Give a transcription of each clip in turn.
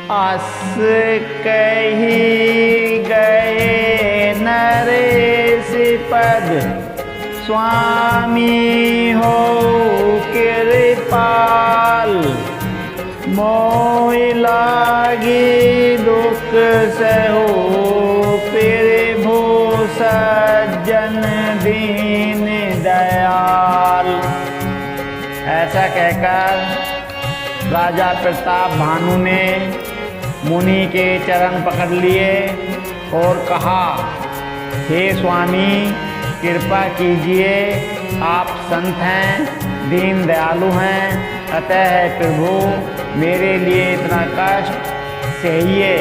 अस कही गए नरेश पद, स्वामी हो कृपाल। मोहि लागी दुख सहु, प्रभु सज्जन दीन दयाल। ऐसा कहकर राजा प्रताप भानु ने मुनि के चरण पकड़ लिए और कहा, हे स्वामी कृपा कीजिए, आप संत हैं, दीन दयालु हैं, अतः प्रभु मेरे लिए इतना कष्ट सहिए।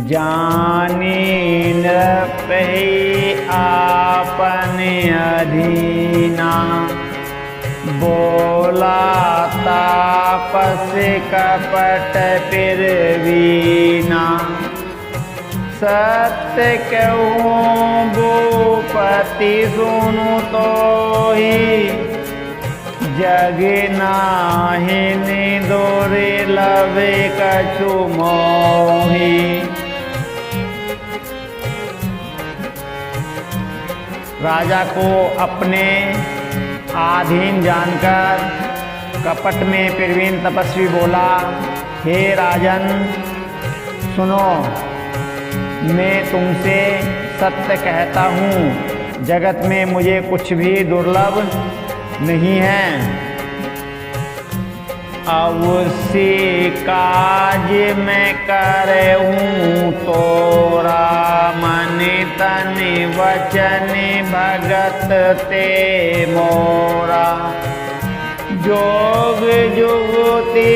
जानी नृपहि आपन अधीना, बोला तापस कपट फिरवीना। सत्य कहूँ भूपति सुनु तोहि, जग नाहिं दुर्लभ कछु मोहि। राजा को अपने आधीन जानकर कपट में प्रवीण तपस्वी बोला, हे राजन सुनो, मैं तुमसे सत्य कहता हूँ, जगत में मुझे कुछ भी दुर्लभ नहीं है। अवश्य काज मैं करऊँ तोरा, मन तन वचन भगत ते मोरा। जोग जुगति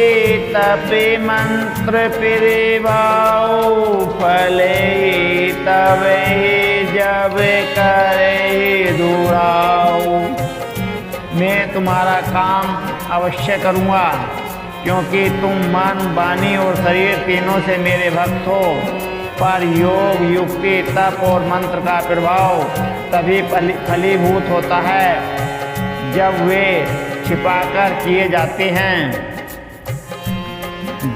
तपि मंत्र पिरवाऊ, फले तवे जब करे दुराऊ। मैं तुम्हारा काम अवश्य करूँगा, क्योंकि तुम मन वाणी और शरीर तीनों से मेरे भक्त हो। पर योग युक्ति तप और मंत्र का प्रभाव तभी फलीभूत होता है जब वे छिपाकर किए जाते हैं।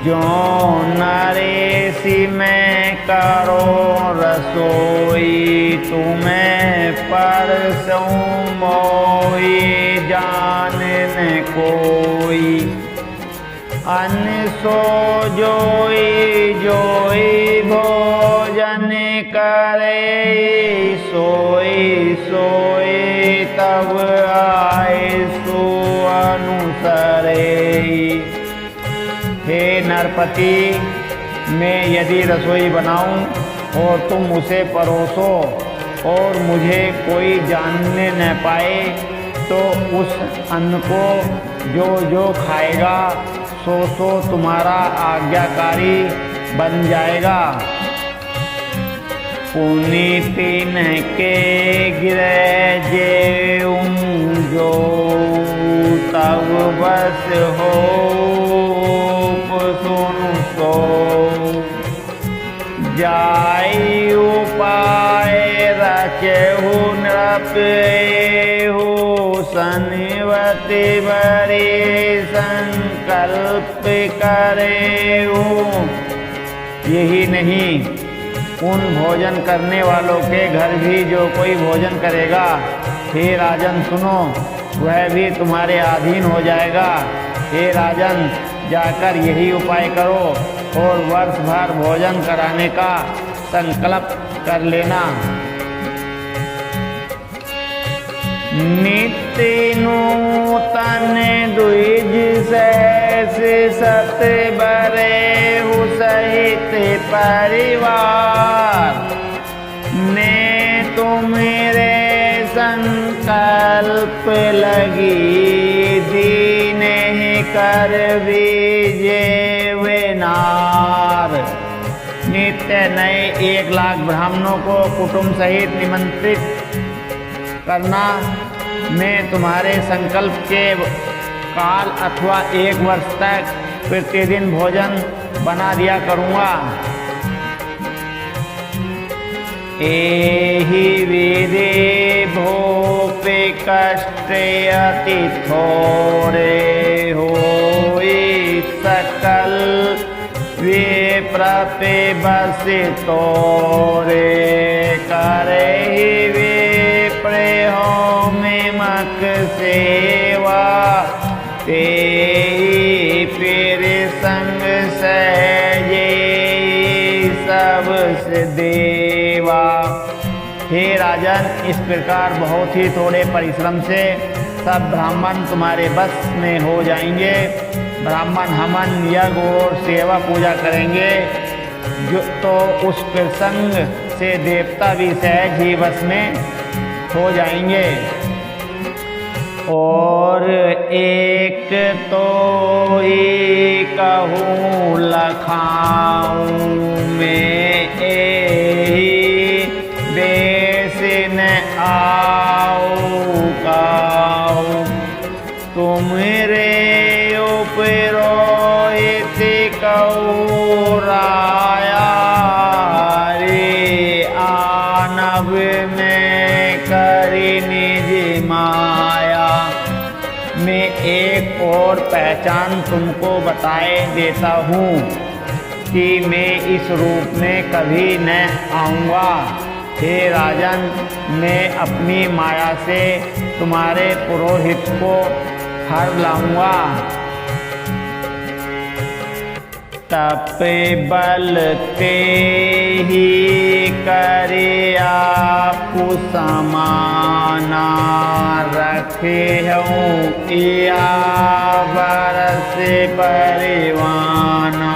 जो नरेसी में करो रसोई, तुम्हें परसों मोई जान न कोई। अन्न सो जोई जोई भोजन करे, सोई सोई तब आए सो अनुसरे। हे नरपति, मैं यदि रसोई बनाऊं और तुम उसे परोसो और मुझे कोई जानने न पाए, तो उस अन्न को जो जो खाएगा सो सो तुम्हारा आज्ञाकारी बन जाएगा। पुनीति न के गिरह जेऊं जो, तब बस हो सुन सो। जाई उपाय रचहु नृपेहु, सन्वति बरे संकल्प करेहु। यही नहीं, उन भोजन करने वालों के घर भी जो कोई भोजन करेगा, हे राजन सुनो, वह भी तुम्हारे अधीन हो जाएगा। हे राजन, जाकर यही उपाय करो और वर्ष भर भोजन कराने का संकल्प कर लेना। नित्य नूतन द्विज सहस सत बरेहु सहित परिवार। ने तुम्हारे संकल्प लगी, दीन ही कर बीजे वे नार। नित्य नए 1 लाख ब्राह्मणों को कुटुंब सहित निमंत्रित करना। मैं तुम्हारे संकल्प के काल अथवा 1 वर्ष तक प्रतिदिन भोजन बना दिया करूँगा। एहि विधि भूपे कष्ट अति थोड़े होई, सकल प्रतिबस तोरे करहि विप्र में मक सेवा तेहि फिर संग सहजे सब देवा। हे राजन, इस प्रकार बहुत ही थोड़े परिश्रम से सब ब्राह्मण तुम्हारे बस में हो जाएंगे। ब्राह्मण हवन यज्ञ और सेवा पूजा करेंगे जो तो उस प्रसंग से देवता भी सहज ही बस में हो जाएंगे। और एक तो ही कहूँ लखाऊं मैं एही बेस न आओ काऊ तुमरे उपरोहित कहूँ राया रे आनब में करी निज माया। मैं एक और पहचान तुमको बताए देता हूँ कि मैं इस रूप में कभी न आऊँगा। हे राजन, मैं अपनी माया से तुम्हारे पुरोहित को हर लाऊंगा। तप बल ते ही करे आपु समाना रखे हूँ या बरस परिवाना।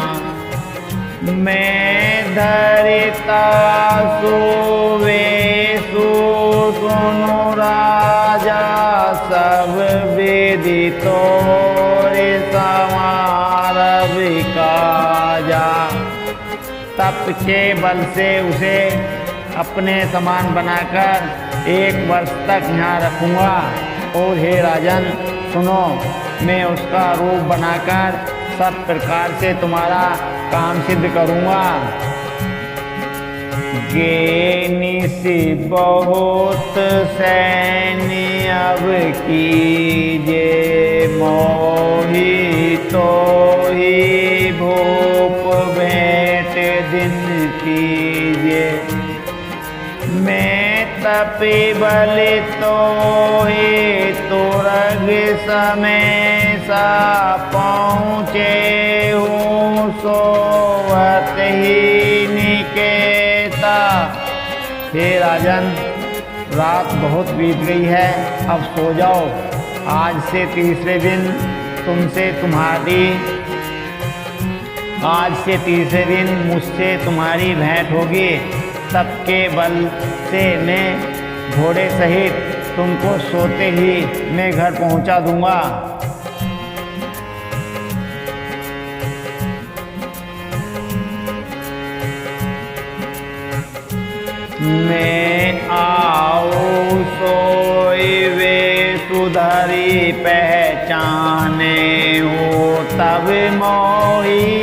मैं धरिता सुवे सुनो राजा सब विधि तोरे समार विकाजा। तप के बल से उसे अपने समान बनाकर 1 वर्ष तक यहाँ रखूँगा। और हे राजन सुनो, मैं उसका रूप बनाकर सब प्रकार से तुम्हारा काम सिद्ध करूँगा। गेनिसी बहुत सैन्य अब कीजे मोही तो ही भूप भेंट दिन कीजे। मैं तपि बल तो ही तुरग समय सा पहुँचे हूँ सोवत ही निकेता। हे राजन, रात बहुत बीत गई है, अब सो जाओ। आज से तीसरे दिन मुझसे तुम्हारी भेंट होगी। तप के बल से मैं घोड़े सहित तुमको सोते ही मैं घर पहुंचा दूंगा। मैं आऊँ सोई वे सुधरी पहचाने हो तब मोही।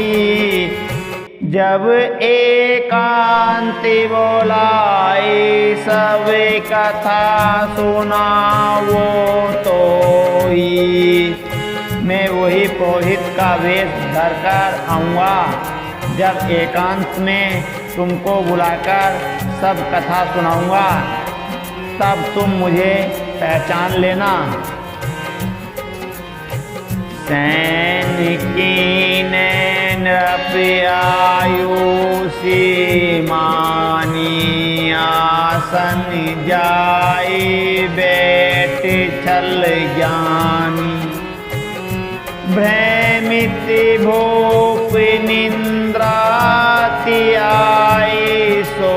जब एकांति बोलाई सब कथा सुनावो तो ही। मैं वही पुरोहित का वेश धरकर आऊँगा। जब एकांत में तुमको बुलाकर सब कथा सुनाऊंगा तब तुम मुझे पहचान लेना। सैनिकी ने नृपयायुषी मानी आसन जाई बैठ छल ज्ञानी। भ्रमित भूप निंद्राति आई सो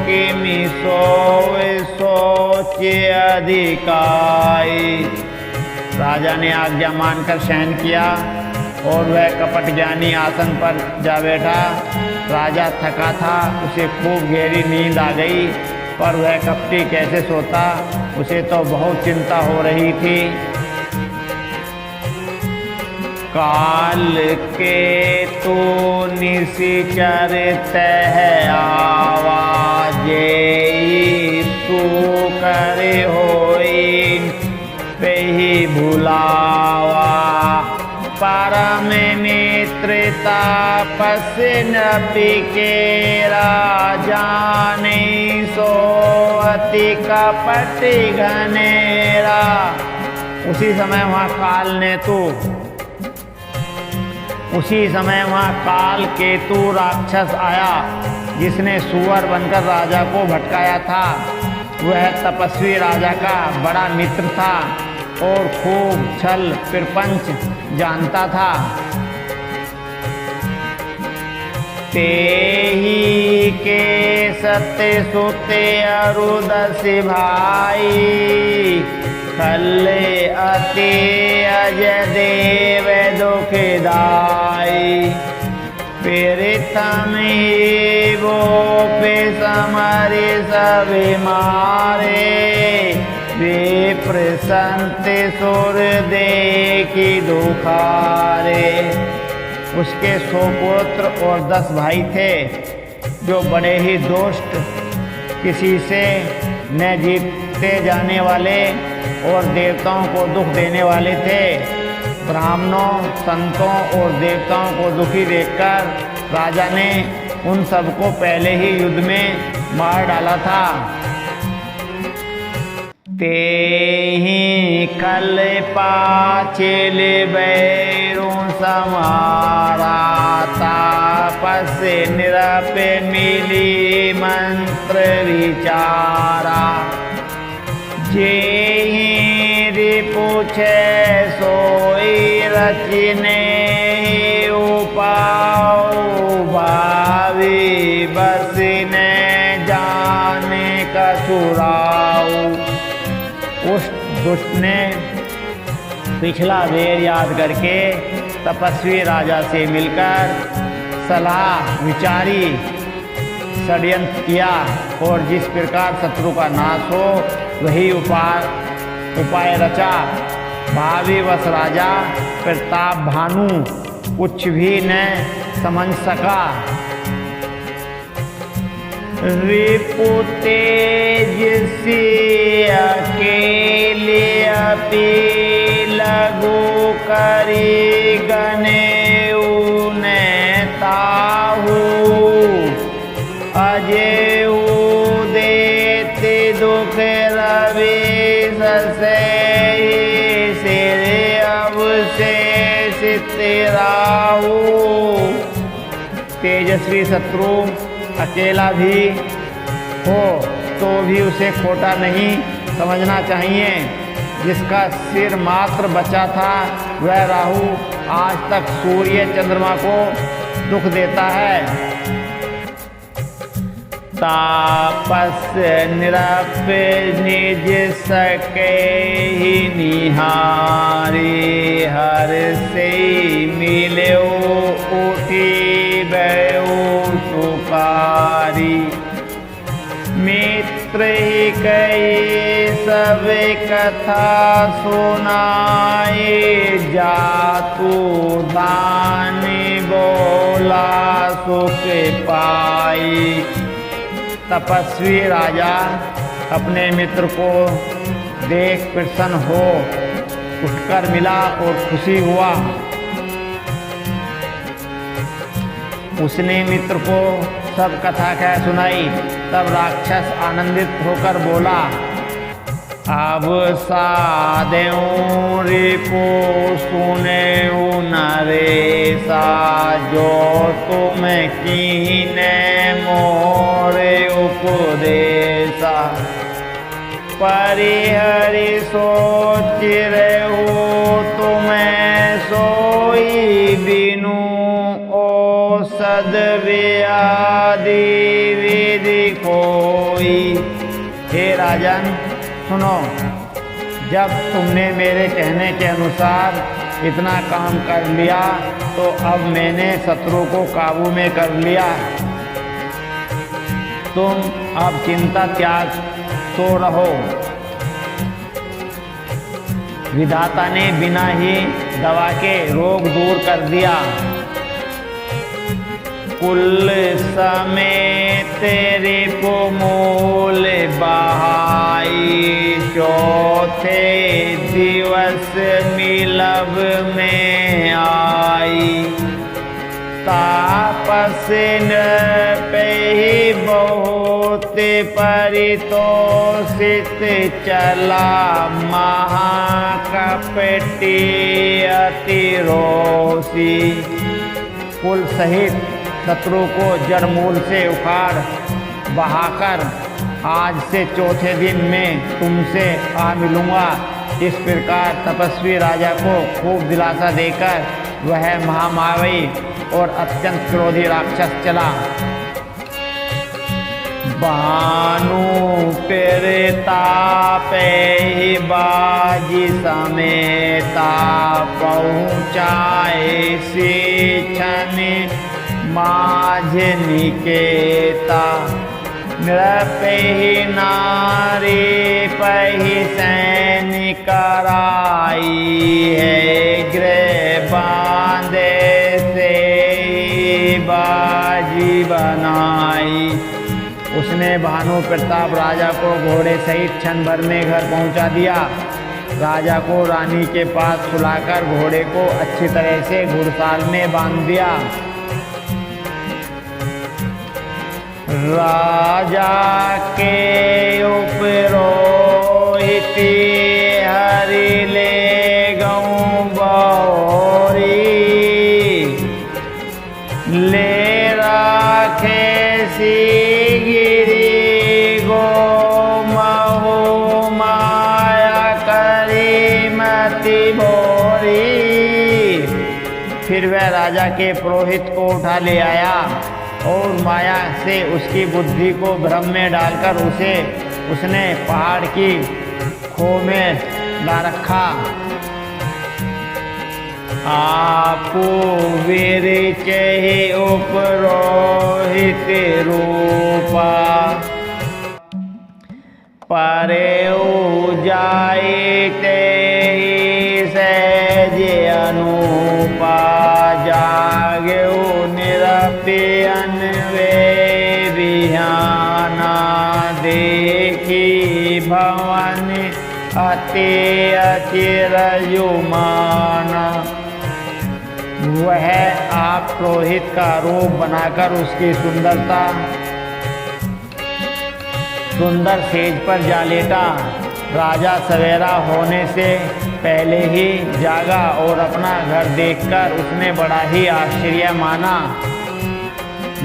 किमि सोए सोच अधिकाई। राजा ने आज्ञा मानकर शयन किया और वह कपट ज्ञानी आसन पर जा बैठा। राजा थका था, उसे खूब गहरी नींद आ गई, पर वह कपटी कैसे सोता, उसे तो बहुत चिंता हो रही थी। काल के तो निशिचर तह आवाजे तू करे होई पे ही भुलावा। परम मित तापस्य नृपि के राजाने सो अति कपटि घनेरा। उसी समय वहाँ काल केतु राक्षस आया, जिसने सुअर बनकर राजा को भटकाया था। वह तपस्वी राजा का बड़ा मित्र था और खूब छल प्रपंच जानता था। तेहि के सत्य सुते अरुदसि भाई, खल्ले अति अज देव दुखदाई। प्रथम ही वो पे समरि सभी मारे, विप्र संत सुर देखी दुखारे। उसके 100 पुत्र और 10 भाई थे, जो बड़े ही दुष्ट, किसी से न जीते जाने वाले और देवताओं को दुख देने वाले थे। ब्राह्मणों, संतों और देवताओं को दुखी देखकर राजा ने उन सबको पहले ही युद्ध में मार डाला था। तेहि खल पाचिल बैरु समारा, तापस निरप मिली मंत्र विचारा। जेहि रिपुछे सोई रचने, उपाऊ भावी बसने जाने कसुराऊ। उस दुष्ट ने पिछला वेर याद करके तपस्वी राजा से मिलकर सलाह विचारी, षड्यंत्र किया और जिस प्रकार शत्रु का नाश हो वही उपाय रचा। भावी वश राजा प्रताप भानु कुछ भी न समझ सका। रिपु तेज से अकेले अपि, लघु करी गने उने ताहू। अजेऊ देते दुख रवि ससे, सिर अवशेष तेराहू। तेजस्वी शत्रु अकेला भी हो तो भी उसे खोटा नहीं समझना चाहिए। जिसका सिर मात्र बचा था वह राहु आज तक सूर्य चंद्रमा को दुख देता है। तापस निरप निज सके ही निहारी, हर से मिले उठी भयो सुकारी। मित्र ही कई सब कथा सुनाए, जातु दान बोला सुख पाई। तपस्वी राजा अपने मित्र को देख प्रसन्न हो उठकर मिला और खुशी हुआ। उसने मित्र को सब कथा कह सुनाई। तब राक्षस आनंदित होकर बोला, अब सादेऊ रिपु सुनेऊ नरेसा, जो तुम कीने मोरे उपदेशा। परिहरि सोच रहू तुम्हें सोई बिनु, औषध व्याधि विधि कोई। हे राजन सुनो, जब तुमने मेरे कहने के अनुसार इतना काम कर लिया तो अब मैंने शत्रु को काबू में कर लिया। तुम अब चिंता त्याग सो रहो। विधाता ने बिना ही दवा के रोग दूर कर दिया। कुल समेत रिपु मूल बहाई, चौथे दिवस मिलब में आई। नृपहि बहुत परितोषित चला महाकपटी अति रोषी। कुल सहित शत्रु को जड़ मूल से उखाड़ बहाकर आज से चौथे दिन में तुमसे आ मिलूंगा। इस प्रकार तपस्वी राजा को खूब दिलासा देकर वह महामावी और अत्यंत क्रोधी राक्षस चला। भानु प्रतापे बाजी समेता पहुँचाए शीछन माझ निकेता। नृपहि नारी पहि सैन्य कराई है गृह बांधे से बाजी बनाई। उसने भानु प्रताप राजा को घोड़े सहित क्षण भर में घर पहुंचा दिया। राजा को रानी के पास सुलाकर घोड़े को अच्छी तरह से घुड़साल में बांध दिया। राजा के उपरोहित हरि ले गऊं बौरी। ले राखे सी गिरी गो महु माया करी मति भोरी। फिर वह राजा के पुरोहित को उठा ले आया और माया से उसकी बुद्धि को भ्रम में डालकर उसने पहाड़ की खो में ला रखा। आपू विरचहि उपरोहित रूपा परेऊ जाइते सहज अनुपा। जागेऊ निरपियन वे बिहाना देखी भवन अति अचिरयुमाना। वह आप पुरोहित का रूप बनाकर उसकी सुंदर सेज पर जा लेटा। राजा सवेरा होने से पहले ही जागा और अपना घर देखकर उसने बड़ा ही आश्चर्य माना।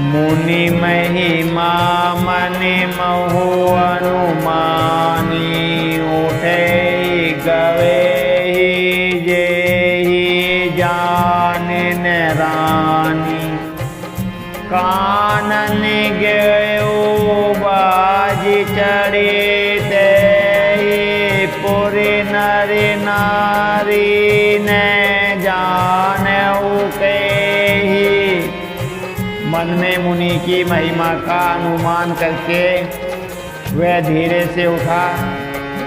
मुनि महिमा मन महु अनुमानी उठे गवे जे जान रानी। कानन गयो बाजी चढ़ी ते पुरी नरी नारी ने जानऊ के ही। मन में मुनि की महिमा का अनुमान करके वह धीरे से उठा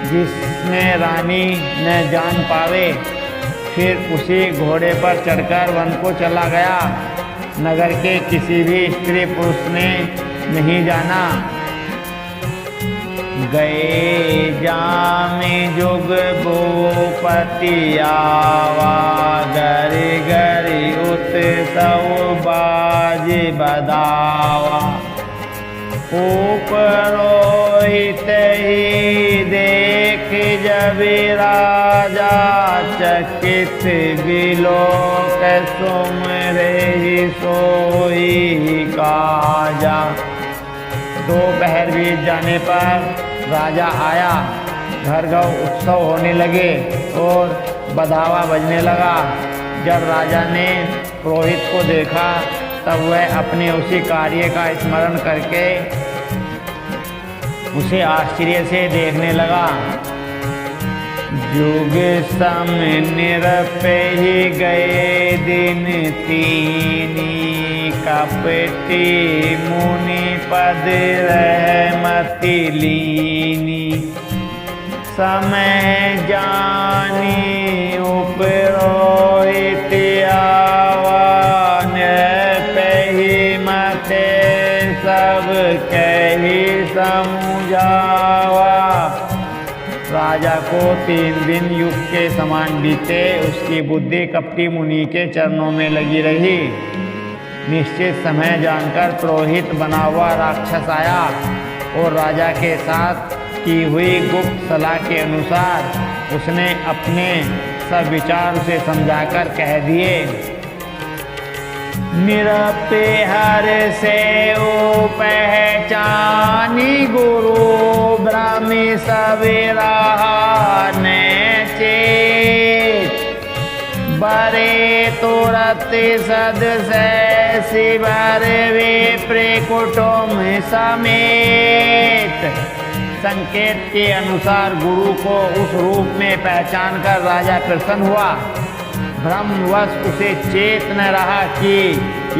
जिसने रानी न जान पावे। फिर उसी घोड़े पर चढ़कर वन को चला गया। नगर के किसी भी स्त्री पुरुष ने नहीं जाना। गए जामि जुग भूपति आवा। गरि गरि उत्सव बाज बदावा। उपरोहित ही देख जब राजा चकित बिलोक सुमरे सोई काजा। दोपहर बीत जाने पर राजा आया। घर घर उत्सव होने लगे और बधावा बजने लगा। जब राजा ने पुरोहित को देखा तब वह अपने उसी कार्य का स्मरण करके उसे आश्चर्य से देखने लगा। जुग सम निरपहि गए दिन तीनी। कपटी मुनि पद रहमति लीनी। समय जानी उपरोहित आवान। पहि मते सब कही समझावा। राजा को 3 दिन युग के समान बीते। उसकी बुद्धि कपटी मुनि के चरणों में लगी रही। निश्चित समय जानकर पुरोहित बना हुआ राक्षस आया और राजा के साथ की हुई गुप्त सलाह के अनुसार उसने अपने सब विचार उसे समझाकर कह दिए। निरपे हर से ओ पहचानी गुरु ब्राह्मी सवेरा ने चेत बरे तुरत सद से शिवर विप्र कुटुंब समेत। संकेत के अनुसार गुरु को उस रूप में पहचान कर राजा प्रसन्न हुआ। भ्रमवश उसे चेत न रहा कि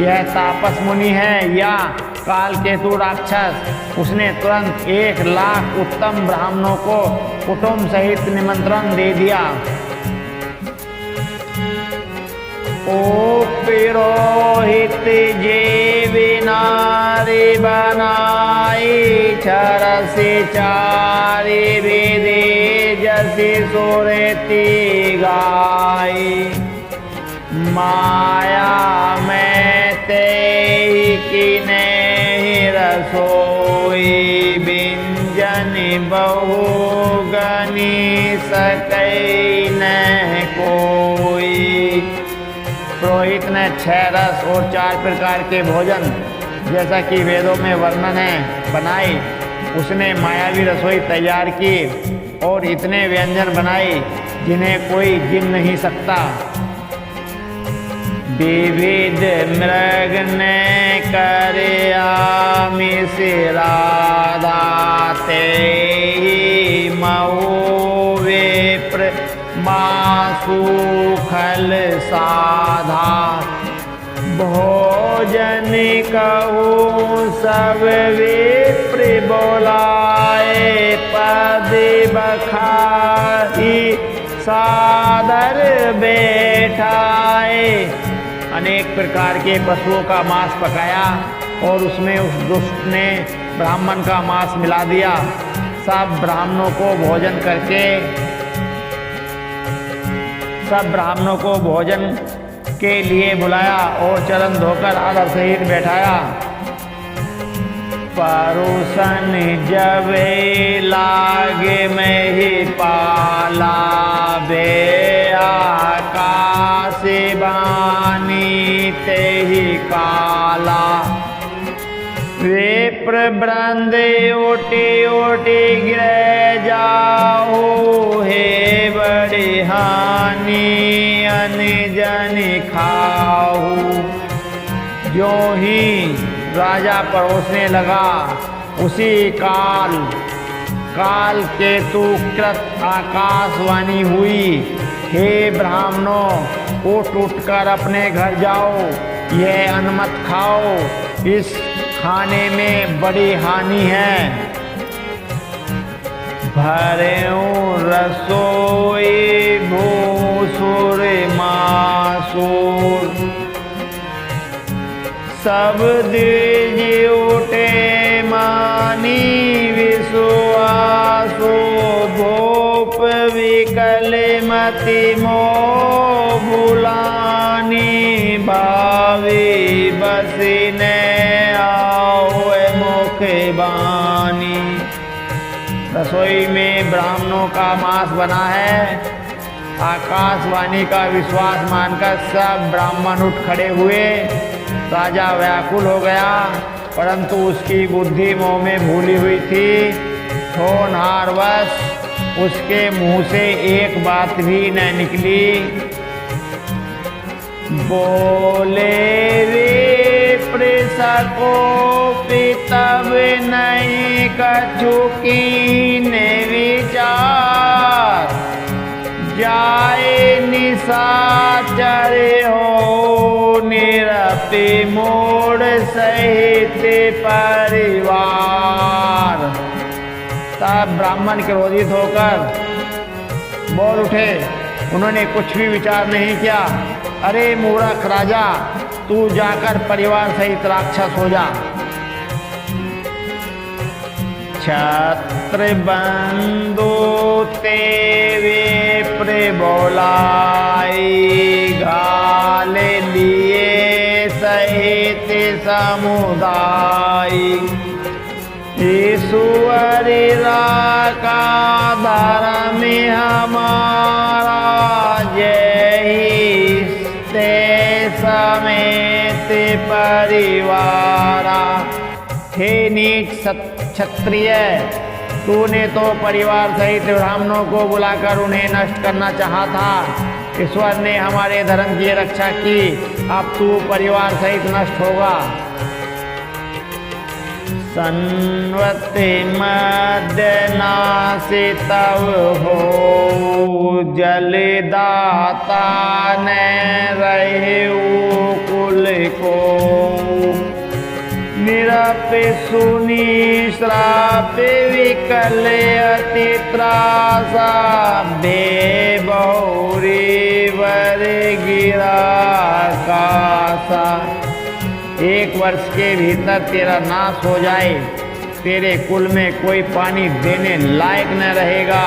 यह तापस मुनि है या कालकेतु राक्षस। उसने तुरंत 1,00,000 उत्तम ब्राह्मणों को कुटुंब सहित निमंत्रण दे दिया। ओ पुरोहित जे विनारी बनाई छरसी चारी विधि जसी सुरती गाई। माया में ते किने रसोई व्यंजन बहु गनी सकई न कोई। पुरोहित ने 6 रस और 4 प्रकार के भोजन जैसा कि वेदों में वर्णन है बनाए। उसने मायावी रसोई तैयार की और इतने व्यंजन बनाए जिन्हें कोई गिन नहीं सकता। विविध मृग ने करया मिश्रादा ते मऊ विप्र मासु खल साधा। भोजन कहूँ सब विप्र बोलाए पद बखाई सादर बैठाए। अनेक प्रकार के पशुओं का मांस पकाया और उसमें उस दुष्ट ने ब्राह्मण का मांस मिला दिया। सब ब्राह्मणों को भोजन के लिए बुलाया और चरण धोकर आदर सहित बैठाया। परुसन जब लागे में ही पाला बे आकाश बानी ते ही काला। विप्र वृंद ओटी ओटी गिर जाओ हे बड़ी हानि अनजन खाओ। जो ही राजा परोसने लगा उसी काल केतु कृत आकाशवाणी हुई। हे ब्राह्मणों उठ उठकर अपने घर जाओ, यह अन्न मत खाओ, इस खाने में बड़ी हानि है। भरेऊ रसोई भूसुर मासूर सब द्विज उठे मानी विश्वासो। भूप विकल मति मोह भुलानी भावी बसिने आओ मुख बानी। रसोई में ब्राह्मणों का मांस बना है। आकाशवाणी का विश्वास मानकर सब ब्राह्मण उठ खड़े हुए। राजा व्याकुल हो गया, परंतु उसकी बुद्धि मोह में भूली हुई थी। होनहारवश उसके मुंह से एक बात भी न निकली। बोले विप्र सको तब नहीं कछु कीने विचार। जाए निशाचर हो निरपि मोड़ सहित परिवार। तब ब्राह्मण क्रोधित होकर बोल उठे। उन्होंने कुछ भी विचार नहीं किया। अरे मूर्ख राजा, तू जाकर परिवार सहित राक्षस हो जा। छत्र बंधु ते विप्र बोलाई। घाल लिए सही रहित समुदाय। ईश्वर का धर्म हमारा जय ते समेत परिवारा। हे नीच क्षत्रिय, तूने तो परिवार सहित ब्राह्मणों को बुलाकर उन्हें नष्ट करना चाहा था। ईश्वर ने हमारे धर्म की रक्षा की, अब तू परिवार सहित नष्ट होगा। संवत्ति मध्य नासि तव हो, जलदाता न रहु कुल को। निरप सुनी श्राप विकल अति त्रासा, बेबहुरी वर गिरा कासा। 1 वर्ष के भीतर तेरा नाश हो जाए, तेरे कुल में कोई पानी देने लायक न रहेगा।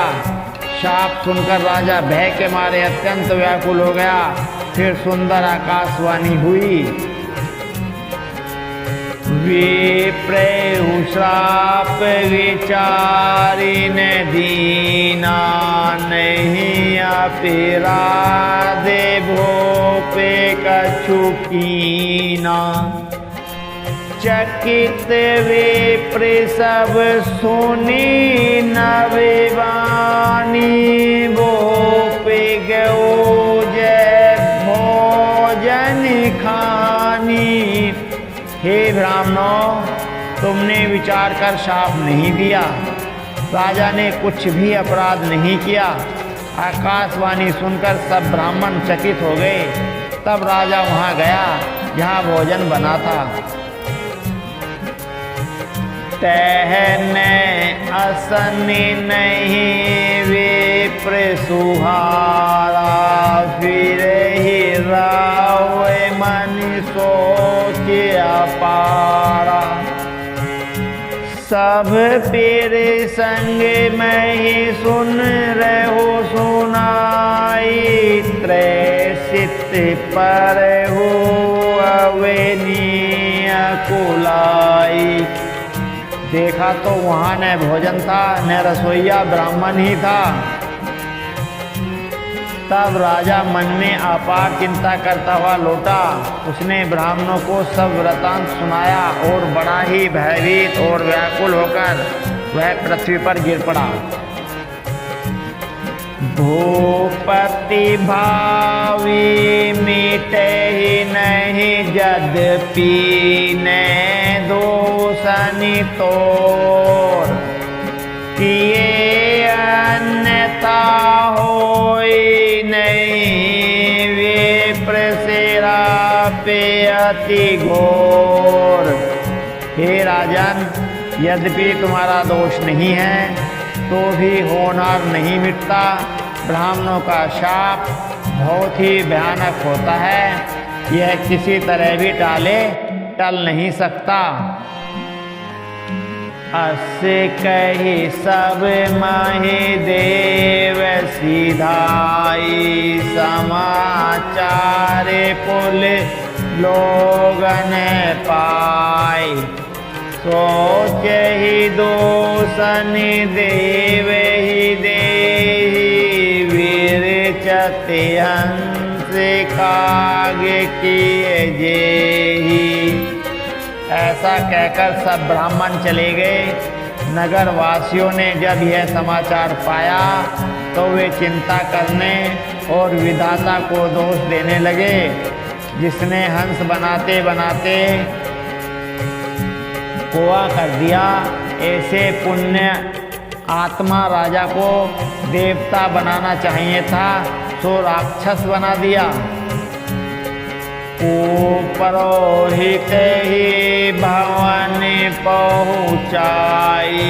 शाप सुनकर राजा भय के मारे अत्यंत व्याकुल हो गया। फिर सुंदर आकाशवाणी हुई। विप्रेहु श्राप विचारिन दीना, नहीं अपराधे भोपे कछु कीना। चकित विप्र सब सुनी नववाणी, भोपे गओ जय भोजन खानी। हे ब्राह्मणों, तुमने विचार कर शाप नहीं दिया, राजा ने कुछ भी अपराध नहीं किया। आकाशवाणी सुनकर सब ब्राह्मण चकित हो गए। तब राजा वहां गया जहां भोजन बना था। तहने असनि नहीं विप्र सुहारा, फिर ही राव मन सोच अपारा। सब पीर संग में ही सुन रहो सुनाई, त्रैसित पर हो अवेनीय कुलाई। देखा तो वहां न भोजन था, न रसोईया ब्राह्मण ही था। तब राजा मन में अपार चिंता करता हुआ लौटा। उसने ब्राह्मणों को सब वृतांत सुनाया और बड़ा ही भयभीत और व्याकुल होकर वह पृथ्वी पर गिर पड़ा। भूपति भावी मिटे ही नहीं, यद्यपि ने दोषनि तोर। किए अन्यथा होई नहीं, विप्र श्रापे अति घोर। हे राजन, यद्यपि तुम्हारा दोष नहीं है तो भी होनहार नहीं मिटता। ब्राह्मणों का शाप बहुत ही भयानक होता है, यह किसी तरह भी टल नहीं सकता। अस्य कही सब मही देव सिधाई, समाचार पुल लोगन पाई। सोच ही दोषनि देव ही देहि, विरचते हंस काग किए जेहि। ऐसा कहकर सब ब्राह्मण चले गए। नगर वासियों ने जब यह समाचार पाया तो वे चिंता करने और विधाता को दोष देने लगे, जिसने हंस बनाते बनाते कोआ कर दिया। ऐसे पुण्य आत्मा राजा को देवता बनाना चाहिए था, सो राक्षस बना दिया। पुरोहित ही भवन पहुँचाई,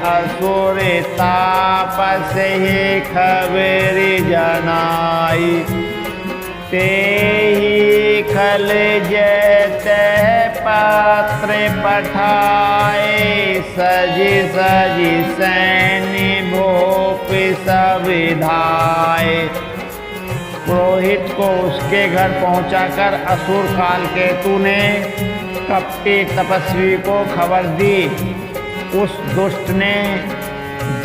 असुर तापस ही खबर जनाई। ते ही खल जैते पात्र पठाए, सजी सजी सैन्य भोप सब धाये। पुरोहित को उसके घर पहुंचाकर असुर कालकेतु ने कपटी तपस्वी को खबर दी। उस दुष्ट ने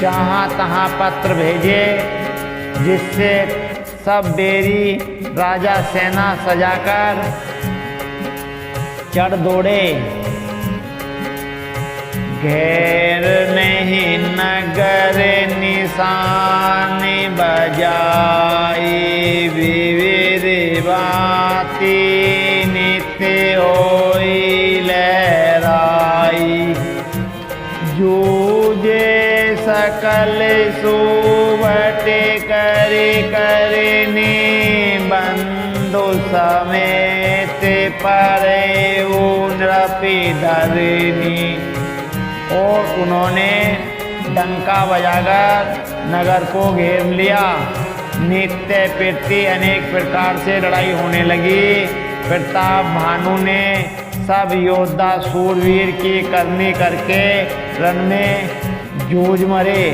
जहाँ तहाँ पत्र भेजे, जिससे सब बेरी राजा सेना सजाकर चढ़ दौड़े। घेर नहीं नगर निशान बजाई, विविध बाती नित्य होई लहराई। जूझे सकल सुबटे करे करने, बंधु समेत परे नृपि धरनी। और उन्होंने डंका बजाकर नगर को घेर लिया। नित्य प्रति अनेक प्रकार से लड़ाई होने लगी। प्रताप भानु ने सब योद्धा सूरवीर की करनी करके रण में जूझ मरे।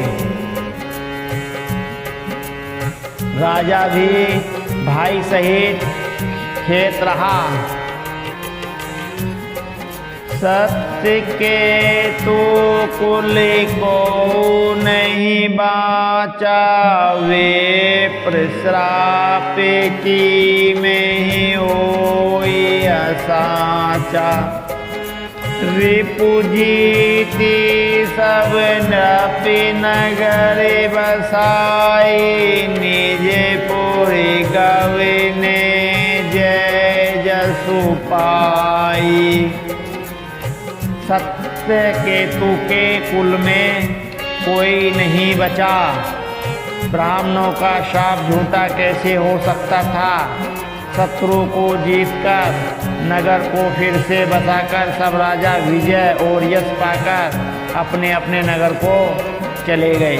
राजा भी भाई सहित खेत रहा। सत्य के तो कुल को नहीं बाचा, वे प्रश्राप की में ही होई असाचा। रिपु जीती सब नृपि नगर बसाई, निज पुरी गवने जय जसु पाई। सत्य केतु के कुल में कोई नहीं बचा। ब्राह्मणों का शाप झूठा कैसे हो सकता था। शत्रु को जीतकर नगर को फिर से बसाकर सब राजा विजय और यश पाकर अपने अपने नगर को चले गए।